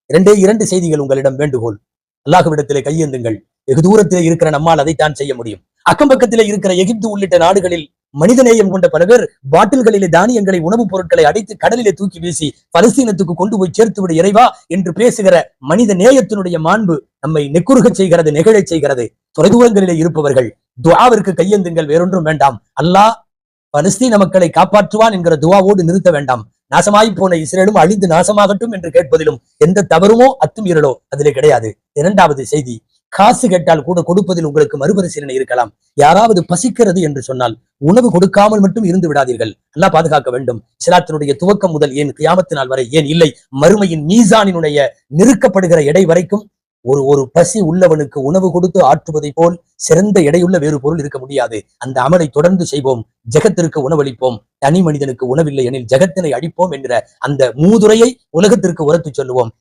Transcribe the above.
இரண்டு செய்திகள் உங்களிடம் வேண்டுகோள். அல்லாஹ்விடத்திலே கையேந்துங்கள். வெகு தூரத்திலே இருக்கிற நம்மால் அதைத்தான் செய்ய முடியும். அக்கம் பக்கத்திலே இருக்கிற எகிப்து உள்ளிட்ட நாடுகளில் மனிதநேயம் கொண்ட பல பேர் பாட்டில்களிலே தானியங்களை, உணவுப் பொருட்களை அடைத்து கடலிலே தூக்கி வீசி பலஸ்தீனத்துக்கு கொண்டு போய் சேர்த்து விட இறைவா என்று பேசுகிற மனித நேயத்தினுடைய மாண்பு நம்மை நெக்குருக செய்கிறது, நெகிழச் செய்கிறது. தொலைதூரங்களிலே இருப்பவர்கள் துஆவிற்கு கையேந்துங்கள், வேறொன்றும் வேண்டாம். அல்லாஹ் பலஸ்தீன மக்களை காப்பாற்றுவான் என்கிற துஆவோடு நிறுத்த வேண்டாம். நாசமாய் போன இஸ்ரேலும் அழிந்து நாசமாகட்டும் என்று கேட்பதிலும் எந்த தவறுமோ அத்துமீறலோ அதிலே கிடையாது. இரண்டாவது செய்தி, காசு கேட்டால் கூட கொடுப்பதில் உங்களுக்கு மறுபரிசீலனை இருக்கலாம். யாராவது பசிக்கிறது என்று சொன்னால் உணவு கொடுக்காமல் மட்டும் இருந்து விடாதீர்கள். அல்லாஹ் பாதுகாக்க வேண்டும். இஸ்லாத்தினுடைய துவக்கம் முதல் ஏன் கியாமத்து நாள் வரை, ஏன் இல்லை மறுமையின் மீசானினுடைய நெருக்கப்படுகிற எடை வரைக்கும் ஒரு பசி உள்ளவனுக்கு உணவு கொடுத்து ஆற்றுவதை போல் சிறந்த எடையுள்ள வேறு பொருள் இருக்க முடியாது. அந்த அமலை தொடர்ந்து செய்வோம். ஜெகத்திற்கு உணவளிப்போம். தனி மனிதனுக்கு உணவில்லை எனில் ஜெகத்தினை அடிப்போம் என்கிற அந்த மூதுரையை உலகத்திற்கு உரத்து சொல்லுவோம்.